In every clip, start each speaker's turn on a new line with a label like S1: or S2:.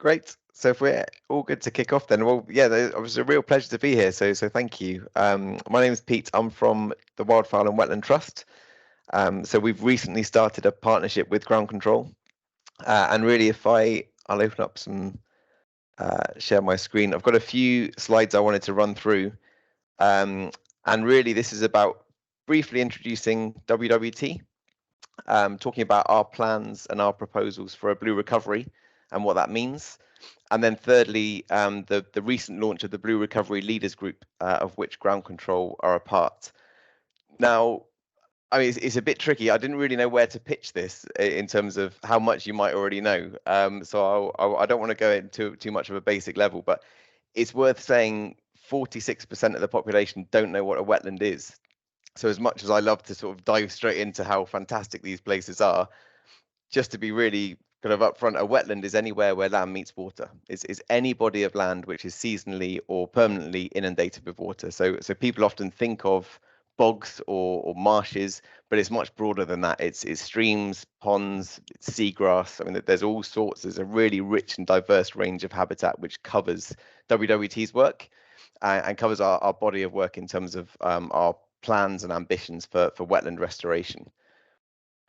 S1: Great. So if we're all good to kick off then, well, yeah, it was a real pleasure to be here. So thank you. My name is Pete. I'm from the Wildfowl and Wetland Trust. So we've recently started a partnership with Ground Control. And really, if I'll open up some, share my screen. I've got a few slides I wanted to run through. And really, this is about briefly introducing WWT, talking about our plans and our proposals for a blue recovery and what that means. And then thirdly, the recent launch of the Blue Recovery Leaders Group, of which Ground Control are a part. Now, I mean, it's a bit tricky. I didn't really know where to pitch this in terms of how much you might already know. So I don't want to go into too much of a basic level, but it's worth saying 46% of the population don't know what a wetland is. So as much as I love to sort of dive straight into how fantastic these places are, just to be really kind of upfront, a wetland is anywhere where land meets water. It's any body of land which is seasonally or permanently inundated with water. So people often think of bogs or marshes, but it's much broader than that. It's streams, ponds, it's seagrass. I mean, there's all sorts. There's a really rich and diverse range of habitat which covers WWT's work and covers our body of work in terms of our plans and ambitions for wetland restoration.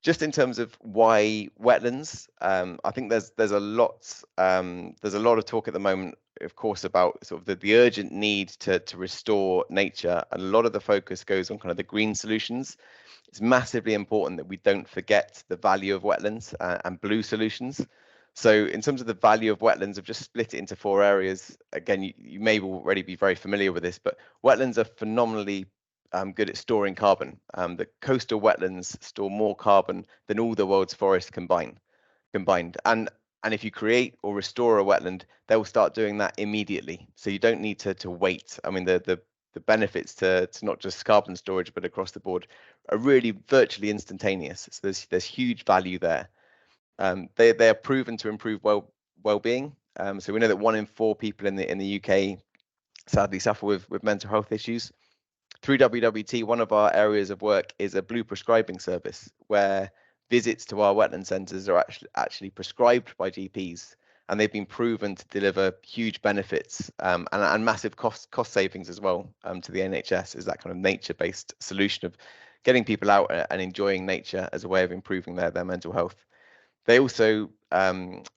S1: Just in terms of why wetlands, I think there's a lot of talk at the moment, of course, about sort of the urgent need to restore nature, and a lot of the focus goes on kind of the green solutions. It's massively important that we don't forget the value of wetlands and blue solutions. So in terms of the value of wetlands, I've just split it into 4 areas. Again, you may already be very familiar with this, but wetlands are phenomenally good at storing carbon. The coastal wetlands store more carbon than all the world's forests combined. And if you create or restore a wetland, they will start doing that immediately. So you don't need to wait. I mean, the benefits to not just carbon storage, but across the board are really virtually instantaneous. So there's huge value there. They are proven to improve well-being. So we know that 1 in 4 people in the UK sadly suffer with mental health issues. Through WWT, one of our areas of work is a blue prescribing service where visits to our wetland centres are actually prescribed by GPs, and they've been proven to deliver huge benefits and massive cost savings as well to the NHS, is that kind of nature-based solution of getting people out and enjoying nature as a way of improving their mental health. They also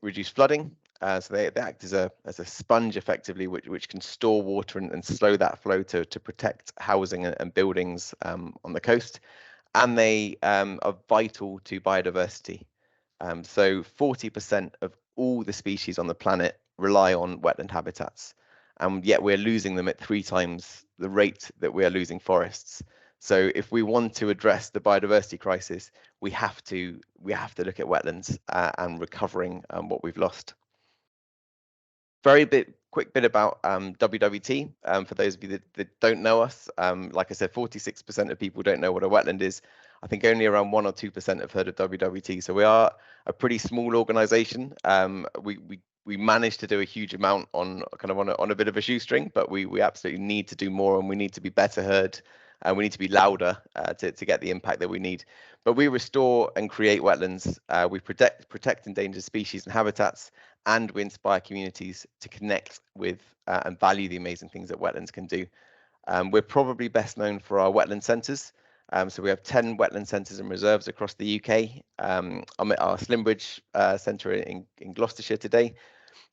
S1: reduce flooding. So they act as a sponge effectively, which can store water and slow that flow to protect housing and buildings on the coast. And they are vital to biodiversity. So 40% of all the species on the planet rely on wetland habitats, and yet we're losing them at 3 times the rate that we are losing forests. So if we want to address the biodiversity crisis, we have to look at wetlands and recovering what we've lost. Quick bit about WWT. For those of you that don't know us, like I said, 46% of people don't know what a wetland is. I think only around 1 or 2% have heard of WWT. So we are a pretty small organisation. We managed to do a huge amount on a bit of a shoestring, but we absolutely need to do more, and we need to be better heard, and we need to be louder to get the impact that we need. But we restore and create wetlands. We protect endangered species and habitats, and we inspire communities to connect with and value the amazing things that wetlands can do. We're probably best known for our wetland centres. So we have 10 wetland centres and reserves across the UK. I'm at our Slimbridge centre in Gloucestershire today.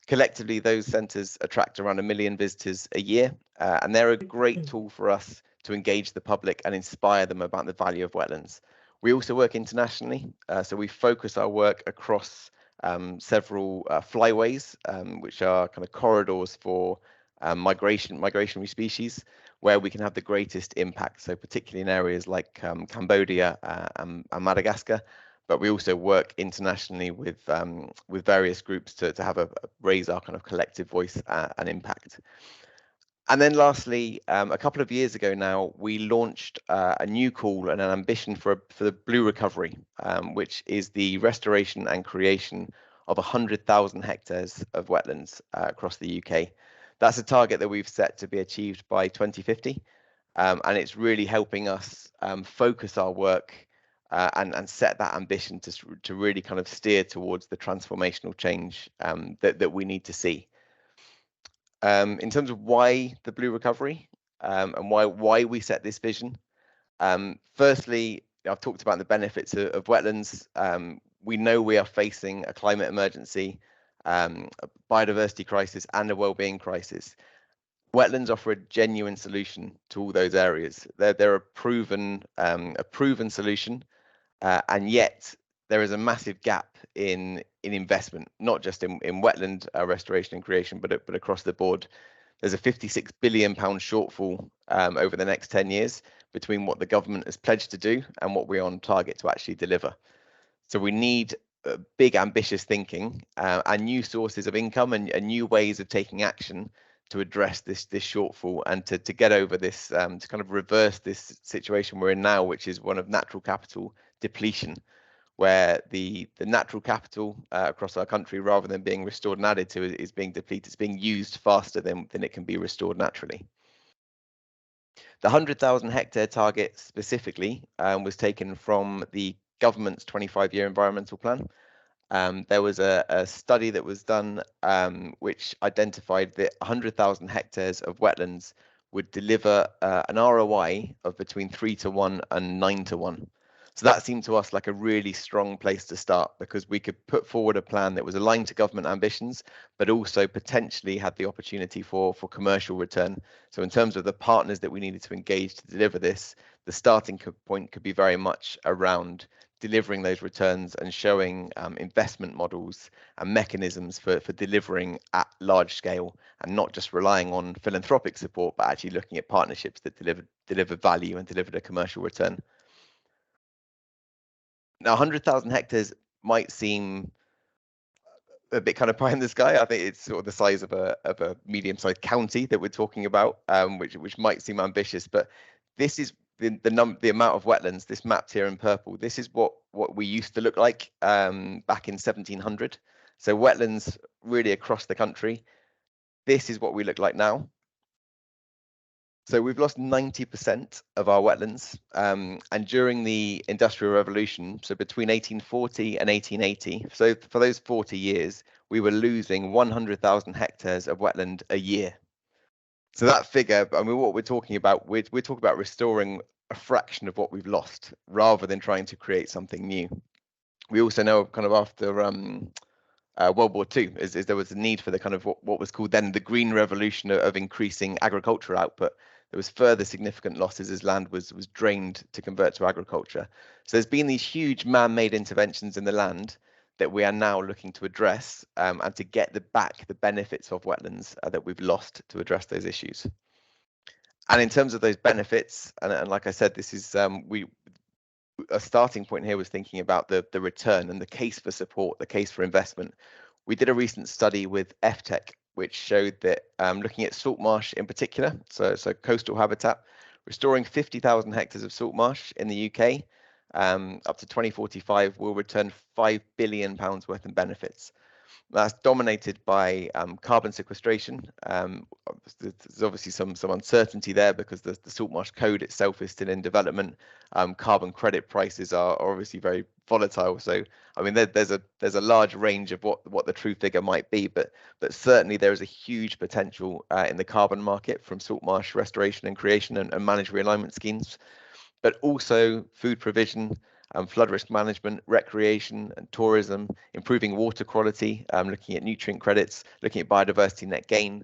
S1: Collectively, those centres attract around 1 million visitors a year, and they're a great tool for us to engage the public and inspire them about the value of wetlands. We also work internationally, so we focus our work across several flyways, which are kind of corridors for migratory species, where we can have the greatest impact. So particularly in areas like Cambodia and Madagascar, but we also work internationally with various groups to raise our kind of collective voice and impact. And then lastly, a couple of years ago now, we launched a new call and an ambition for the Blue Recovery, which is the restoration and creation of 100,000 hectares of wetlands across the UK. That's a target that we've set to be achieved by 2050, and it's really helping us focus our work and set that ambition to really kind of steer towards the transformational change that we need to see. In terms of why the blue recovery and why we set this vision, firstly, I've talked about the benefits of wetlands. We know we are facing a climate emergency, a biodiversity crisis, and a well-being crisis. Wetlands offer a genuine solution to all those areas. They're a proven solution, and yet there is a massive gap in investment, not just in wetland restoration and creation, but across the board. There's a £56 billion shortfall over the next 10 years between what the government has pledged to do and what we're on target to actually deliver. So we need big, ambitious thinking and new sources of income and new ways of taking action to address this shortfall and to get over this, to kind of reverse this situation we're in now, which is one of natural capital depletion, where the natural capital across our country, rather than being restored and added to, is being depleted. It's being used faster than it can be restored naturally. The 100,000 hectare target specifically was taken from the government's 25-year environmental plan. There was a study that was done which identified that 100,000 hectares of wetlands would deliver an ROI of between 3 to 1 and 9 to 1. So that seemed to us like a really strong place to start, because we could put forward a plan that was aligned to government ambitions, but also potentially had the opportunity for commercial return. So in terms of the partners that we needed to engage to deliver this, the starting point could be very much around delivering those returns and showing investment models and mechanisms for delivering at large scale, and not just relying on philanthropic support, but actually looking at partnerships that deliver value and delivered a commercial return. Now, 100,000 hectares might seem a bit kind of pie in the sky. I think it's sort of the size of a medium-sized county that we're talking about, which might seem ambitious, but this is the amount of wetlands. This mapped here in purple. This is what we used to look like back in 1700. So wetlands really across the country. This is what we look like now. So we've lost 90% of our wetlands, and during the Industrial Revolution, so between 1840 and 1880, so for those 40 years, we were losing 100,000 hectares of wetland a year. So that figure, I mean, what we're talking about, we're talking about restoring a fraction of what we've lost, rather than trying to create something new. We also know, kind of after World War II, is there was a need for the kind of what was called then the Green Revolution of increasing agricultural output. There was further significant losses as land was drained to convert to agriculture. So there's been these huge man-made interventions in the land that we are now looking to address, and to get back the benefits of wetlands that we've lost to address those issues. And in terms of those benefits, and like I said, this is a starting point here was thinking about the return and the case for support, the case for investment. We did a recent study with FTech, which showed that looking at salt marsh in particular, so coastal habitat, restoring 50,000 hectares of salt marsh in the UK up to 2045 will return £5 billion worth in benefits. That's dominated by carbon sequestration. There's obviously some uncertainty there, because the salt marsh code itself is still in development. Carbon credit prices are obviously very volatile. So I mean, there's a large range of what the true figure might be, but certainly there is a huge potential in the carbon market from salt marsh restoration and creation and managed realignment schemes, but also food provision, flood risk management, recreation and tourism, improving water quality, looking at nutrient credits, looking at biodiversity net gain.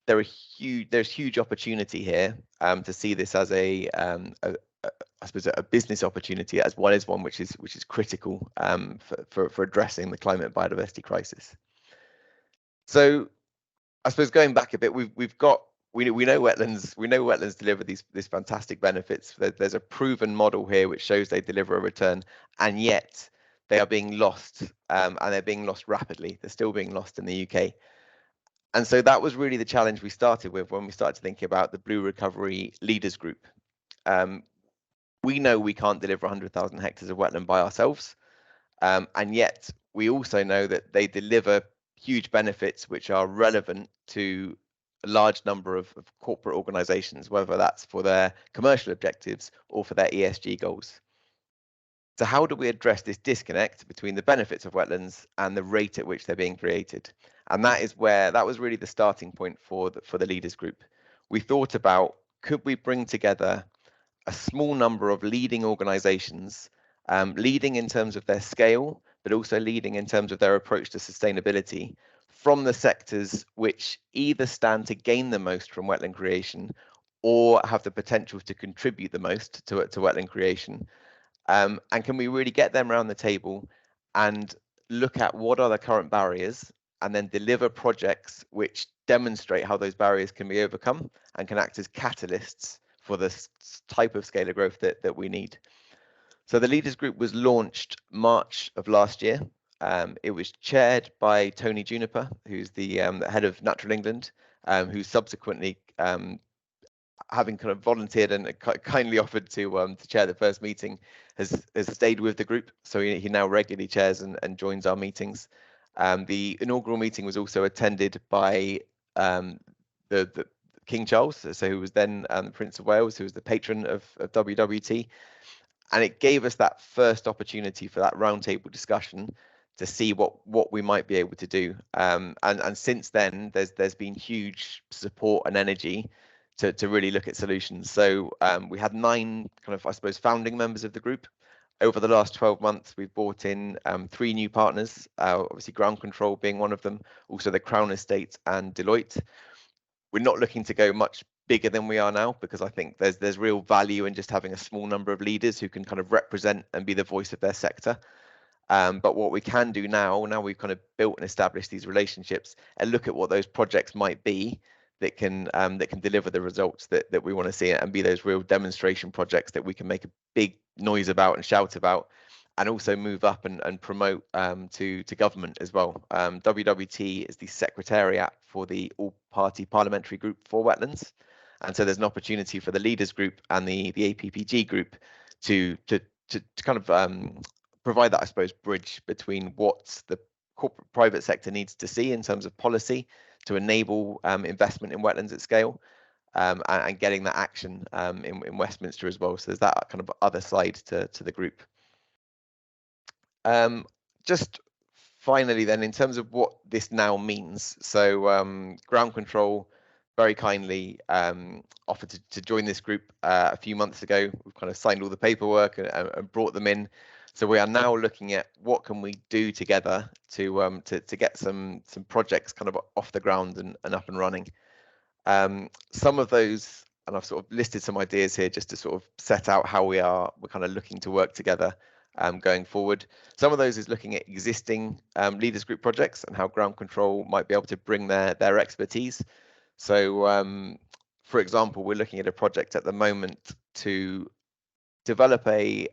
S1: There's huge opportunity here to see this as I suppose a business opportunity, as well as one which is critical for addressing the climate biodiversity crisis. So I suppose going back a bit, we know wetlands deliver these fantastic benefits. There's a proven model here which shows they deliver a return, and yet they are being lost, and they're being lost rapidly. They're still being lost in the UK. And so that was really the challenge we started with when we started thinking about the Blue Recovery Leaders Group. We know we can't deliver 100,000 hectares of wetland by ourselves, and yet we also know that they deliver huge benefits which are relevant to a large number of corporate organizations, whether that's for their commercial objectives or for their ESG goals. So how do we address this disconnect between the benefits of wetlands and the rate at which they're being created? And that was really the starting point for the leaders group. We thought about, could we bring together a small number of leading organizations, leading in terms of their scale, but also leading in terms of their approach to sustainability from the sectors which either stand to gain the most from wetland creation or have the potential to contribute the most to wetland creation. And can we really get them around the table and look at what are the current barriers and then deliver projects which demonstrate how those barriers can be overcome and can act as catalysts for the type of scale of growth that we need. So the Leaders Group was launched March of last year. It was chaired by Tony Juniper, who's the head of Natural England, who subsequently, having kind of volunteered and kindly offered to chair the first meeting, has stayed with the group. So he now regularly chairs and joins our meetings. The inaugural meeting was also attended by the King Charles, so who was then the Prince of Wales, who was the patron of WWT. And it gave us that first opportunity for that roundtable discussion to see what we might be able to do. And since then, there's been huge support and energy to really look at solutions. So we had 9 kind of, I suppose, founding members of the group. Over the last 12 months, we've brought in 3 new partners, obviously Ground Control being one of them, also the Crown Estate and Deloitte. We're not looking to go much bigger than we are now, because I think there's real value in just having a small number of leaders who can kind of represent and be the voice of their sector. But what we can do now we've kind of built and established these relationships, and look at what those projects might be that can deliver the results that we want to see, and be those real demonstration projects that we can make a big noise about and shout about, and also move up and promote to government as well. WWT is the secretariat for the all-party parliamentary group for wetlands, and so there's an opportunity for the leaders group and the APPG group to kind of provide that, I suppose, bridge between what the corporate private sector needs to see in terms of policy to enable investment in wetlands at scale, and getting that action in Westminster as well. So there's that kind of other side to the group. Just finally then, in terms of what this now means, so Ground Control very kindly offered to join this group a few months ago. We've kind of signed all the paperwork and brought them in. So we are now looking at what can we do together to get some projects kind of off the ground and up and running. Some of those, and I've sort of listed some ideas here just to sort of set out how we're kind of looking to work together going forward. Some of those is looking at existing leaders group projects and how Ground Control might be able to bring their expertise. So for example, we're looking at a project at the moment to develop a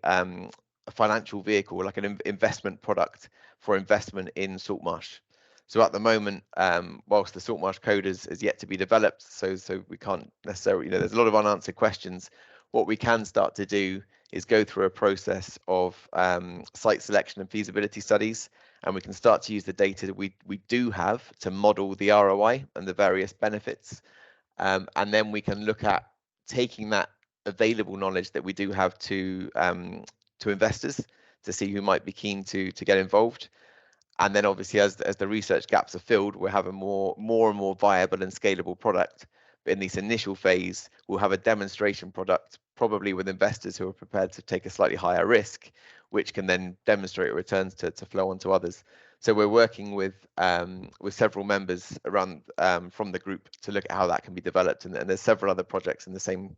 S1: financial vehicle, like an investment product for investment in salt marsh. So at the moment, whilst the salt marsh code is yet to be developed, so we can't necessarily, there's a lot of unanswered questions. What we can start to do is go through a process of site selection and feasibility studies, and we can start to use the data that we do have to model the ROI and the various benefits, and then we can look at taking that available knowledge that we do have to investors to see who might be keen to get involved. And then obviously as the research gaps are filled, we'll have a more and more viable and scalable product. But in this initial phase, we'll have a demonstration product, probably with investors who are prepared to take a slightly higher risk, which can then demonstrate returns to flow on to others. So we're working with several members around from the group to look at how that can be developed. And there's several other projects in the same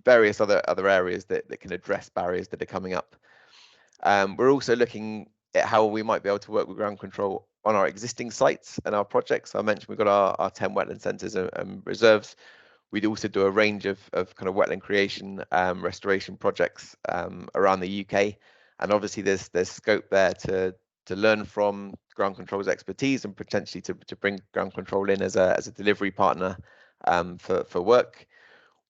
S1: various other areas that can address barriers that are coming up. We're also looking at how we might be able to work with Ground Control on our existing sites and our projects. I mentioned we've got our 10 wetland centres and reserves. We'd also do a range of kind of wetland creation restoration projects around the UK, and obviously there's scope there to learn from Ground Control's expertise and potentially to bring Ground Control in as a delivery partner for work.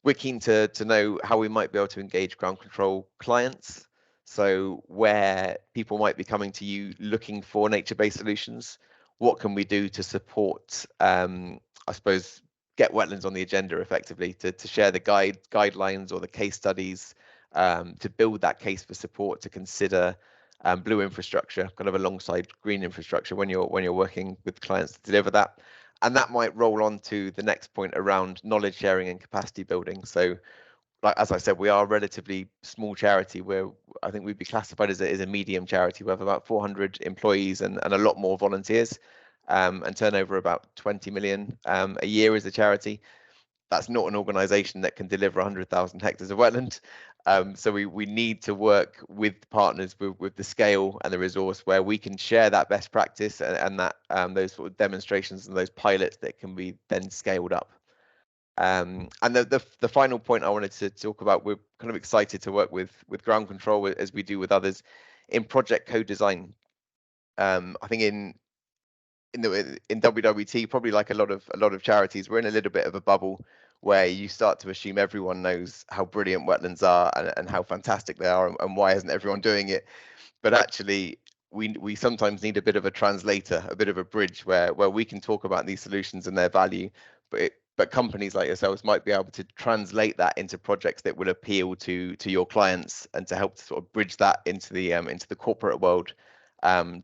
S1: We're keen to know how we might be able to engage Ground Control clients. So where people might be coming to you looking for nature-based solutions, what can we do to support, I suppose, get wetlands on the agenda effectively, to share the guidelines or the case studies to build that case for support to consider blue infrastructure kind of alongside green infrastructure when you're working with clients to deliver that. And that might roll on to the next point around knowledge sharing and capacity building. So, like as I said, we are a relatively small charity where I think we'd be classified as a medium charity. We have about 400 employees and a lot more volunteers, and turnover about 20 million a year as a charity. That's not an organisation that can deliver 100,000 hectares of wetland. So we need to work with partners with the scale and the resource where we can share that best practice and that those sort of demonstrations and those pilots that can be then scaled up. And the final point I wanted to talk about, we're kind of excited to work with ground control as we do with others in project co-design. I think in WWT, probably like a lot of charities, we're in a little bit of a bubble where you start to assume everyone knows how brilliant wetlands are and how fantastic they are and why isn't everyone doing it. But actually, we sometimes need a bit of a translator, a bit of a bridge where we can talk about these solutions and their value, but companies like yourselves might be able to translate that into projects that will appeal to your clients and to help to sort of bridge that into the corporate world,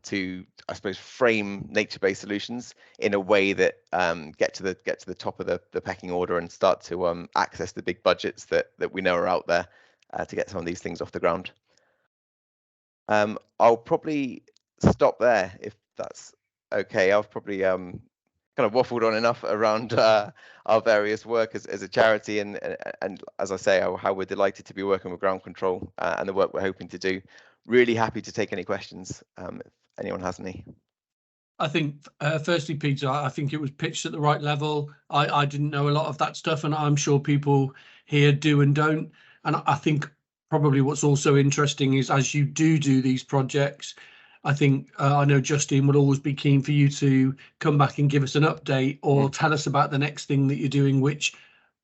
S1: to, I suppose, frame nature-based solutions in a way that get to the top of the pecking order and start to access the big budgets that we know are out there to get some of these things off the ground. I'll probably stop there if that's okay. I've probably kind of waffled on enough around our various work as a charity, and as I say, how we're delighted to be working with ground control and the work we're hoping to do. Really happy to take any questions if anyone has any.
S2: I think, firstly, Peter, I think it was pitched at the right level. I didn't know a lot of that stuff, and I'm sure people here do and don't. And I think probably what's also interesting is as you do these projects, I think I know Justine would always be keen for you to come back and give us an update or tell us about the next thing that you're doing, which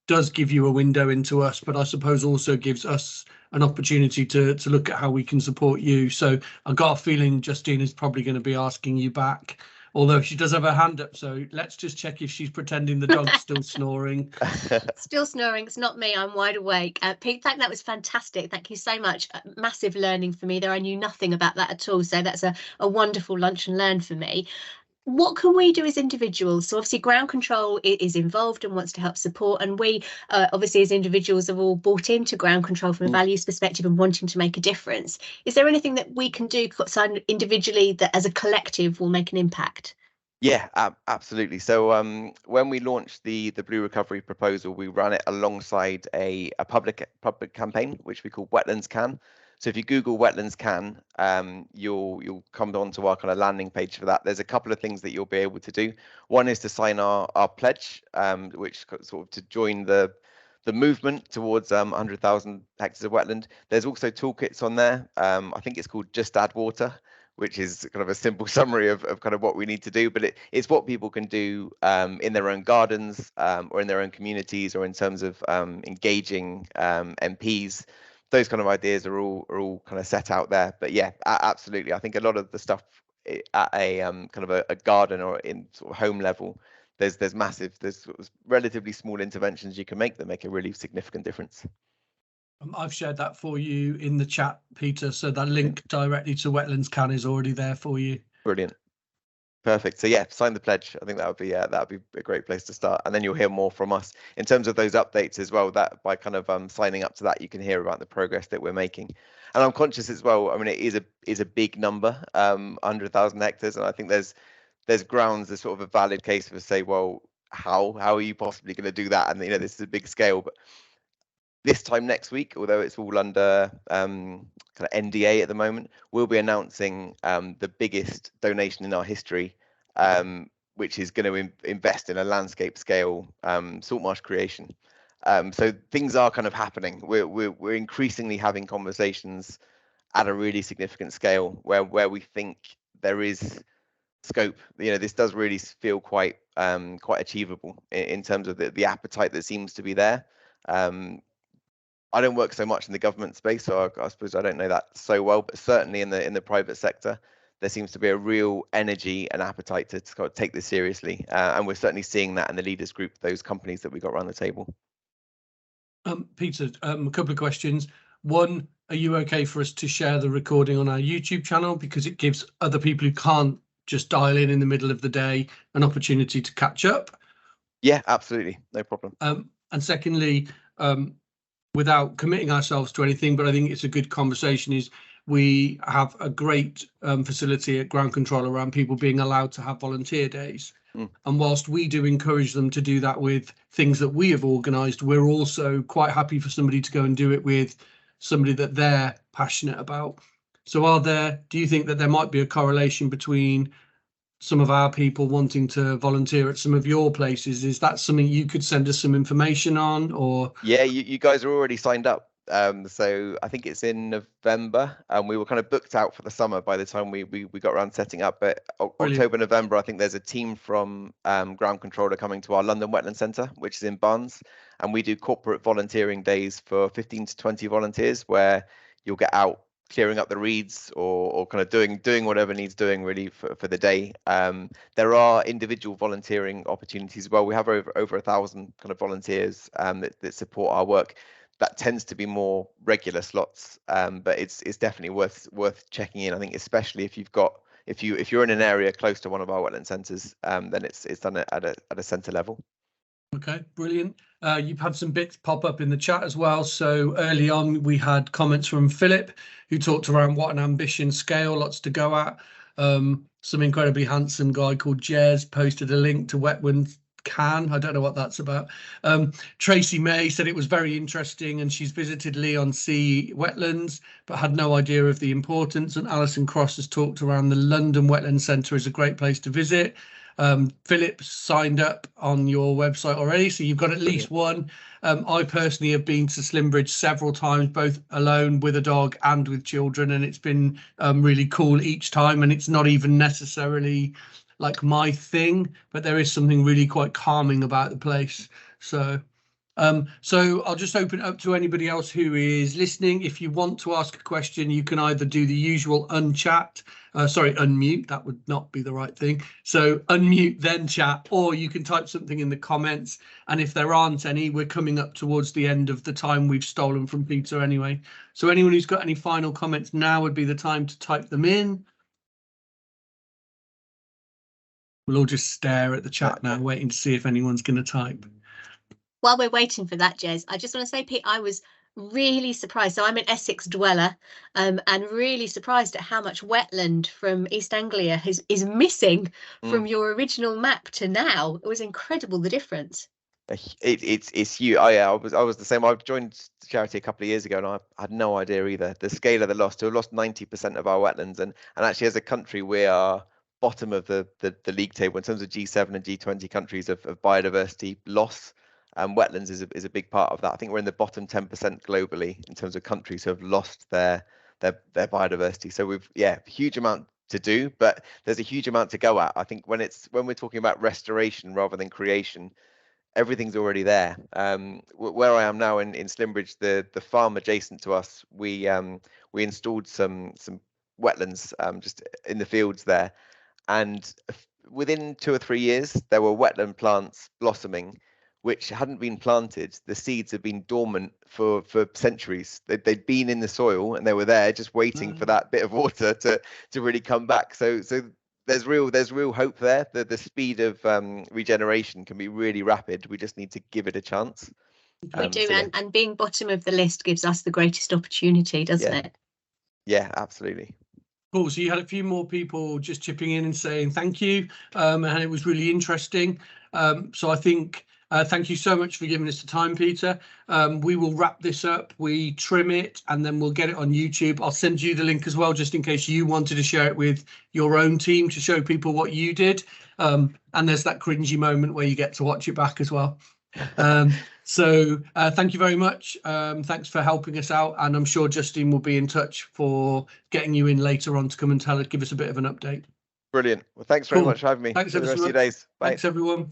S2: does give you a window into us, but I suppose also gives us an opportunity to look at how we can support you. So I got a feeling Justine is probably going to be asking you back, although she does have her hand up. So let's just check if she's pretending the dog's still snoring.
S3: Still snoring. It's not me. I'm wide awake. Pete, that was fantastic. Thank you so much. Massive learning for me there. I knew nothing about that at all. So that's a wonderful lunch and learn for me. What can we do as individuals? So obviously ground control is involved and wants to help support, and we obviously as individuals have all bought into ground control from a values perspective and wanting to make a difference. Is there anything that we can do individually that as a collective will make an impact?
S1: Yeah, absolutely. So when we launched the Blue Recovery proposal, we ran it alongside a public campaign, which we call Wetlands Can. So if you Google Wetlands Can, you'll come onto our kind of landing page for that. There's a couple of things that you'll be able to do. One is to sign our pledge, which sort of to join the movement towards 100,000 hectares of wetland. There's also toolkits on there. I think it's called Just Add Water, which is kind of a simple summary of kind of what we need to do, but it's what people can do in their own gardens or in their own communities, or in terms of engaging MPs. Those kind of ideas are all kind of set out there. But yeah, absolutely. I think a lot of the stuff at a kind of a garden or in sort of home level, there's sort of relatively small interventions you can make that make a really significant difference.
S2: I've shared that for you in the chat, Peter, so that link directly to Wetlands Can is already there for you.
S1: Brilliant. Perfect. So yeah, sign the pledge. I think that would be a great place to start, and then you'll hear more from us in terms of those updates as well. That by kind of signing up to that, you can hear about the progress that we're making. And I'm conscious as well. I mean, it is a big number, 100,000 hectares, and I think there's grounds, there's sort of a valid case for say, well, how are you possibly going to do that? And this is a big scale, but this time next week, although it's all under kind of NDA at the moment, we'll be announcing the biggest donation in our history, which is going to invest in a landscape scale salt marsh creation. So things are kind of happening. We're increasingly having conversations at a really significant scale where we think there is scope. This does really feel quite achievable in terms of the appetite that seems to be there. I don't work so much in the government space, so I suppose I don't know that so well, but certainly in the private sector, there seems to be a real energy and appetite to kind of take this seriously. And we're certainly seeing that in the leaders group, those companies that we got around the table.
S2: Peter, a couple of questions. One, are you okay for us to share the recording on our YouTube channel, because it gives other people who can't just dial in the middle of the day an opportunity to catch up?
S1: Yeah, absolutely, no problem.
S2: And secondly, without committing ourselves to anything, but I think it's a good conversation, is we have a great facility at Ground Control around people being allowed to have volunteer days. And whilst we do encourage them to do that with things that we have organised, we're also quite happy for somebody to go and do it with somebody that they're passionate about. So do you think that there might be a correlation between some of our people wanting to volunteer at some of your places? Is that something you could send us some information on? Or
S1: yeah, you guys are already signed up. So I think it's in November, and we were kind of booked out for the summer by the time we got around setting up. But October, November, I think there's a team from Ground Controller coming to our London Wetland Centre, which is in Barnes, and we do corporate volunteering days for 15 to 20 volunteers, where you'll get out clearing up the reeds or kind of doing whatever needs doing really for the day. There are individual volunteering opportunities as well. We have over 1,000 kind of volunteers that support our work. That tends to be more regular slots, but it's definitely worth checking in. I think especially if you're in an area close to one of our wetland centres, then it's done at a centre level.
S2: Okay, brilliant. You've had some bits pop up in the chat as well. So early on, we had comments from Philip, who talked around what an ambition scale, lots to go at. Some incredibly handsome guy called Jez posted a link to Wetlands Can. I don't know what that's about. Tracy May said it was very interesting, and she's visited Leon Sea wetlands, but had no idea of the importance. And Alison Cross has talked around the London Wetland Centre is a great place to visit. Philip signed up on your website already, so you've got at least one. I personally have been to Slimbridge several times, both alone with a dog and with children, and it's been really cool each time. And it's not even necessarily like my thing, but there is something really quite calming about the place. So I'll just open it up to anybody else who is listening. If you want to ask a question, you can either do the usual unmute. That would not be the right thing. So unmute, then chat, or you can type something in the comments. And if there aren't any, we're coming up towards the end of the time we've stolen from Peter anyway. So anyone who's got any final comments, now would be the time to type them in. We'll all just stare at the chat now, waiting to see if anyone's going to type.
S3: While we're waiting for that, Jez, I just want to say, Pete, I was really surprised. So I'm an Essex dweller, and really surprised at how much wetland from East Anglia is missing from your original map to now. It was incredible, the difference.
S1: It's huge. I was the same. I joined the charity a couple of years ago, and I had no idea either. The scale of the loss. To have lost 90% of our wetlands, and actually as a country we are bottom of the league table in terms of G7 and G20 countries of biodiversity loss. Wetlands is a big part of that. I think we're in the bottom 10% globally in terms of countries who have lost their biodiversity. So we've huge amount to do, but there's a huge amount to go at. I think when we're talking about restoration rather than creation, everything's already there. Where I am now in Slimbridge, the farm adjacent to us, we installed some wetlands just in the fields there, and within 2 or 3 years there were wetland plants blossoming which hadn't been planted. The seeds had been dormant for centuries. They'd been in the soil and they were there just waiting for that bit of water to really come back. So there's real hope there. The speed of regeneration can be really rapid. We just need to give it a chance.
S3: We do, and being bottom of the list gives us the greatest opportunity, doesn't it?
S1: Yeah, absolutely.
S2: Cool. So you had a few more people just chipping in and saying thank you, and it was really interesting. So I think thank you so much for giving us the time, Peter. We will wrap this up, we trim it, and then we'll get it on YouTube. I'll send you the link as well, just in case you wanted to share it with your own team to show people what you did. And there's that cringy moment where you get to watch it back as well. So thank you very much. Thanks for helping us out, and I'm sure Justine will be in touch for getting you in later on to come and give us a bit of an update.
S1: Brilliant. Well, thanks very much for having me.
S2: Thanks
S1: for the rest
S2: so
S1: of your days. Bye.
S2: Thanks everyone.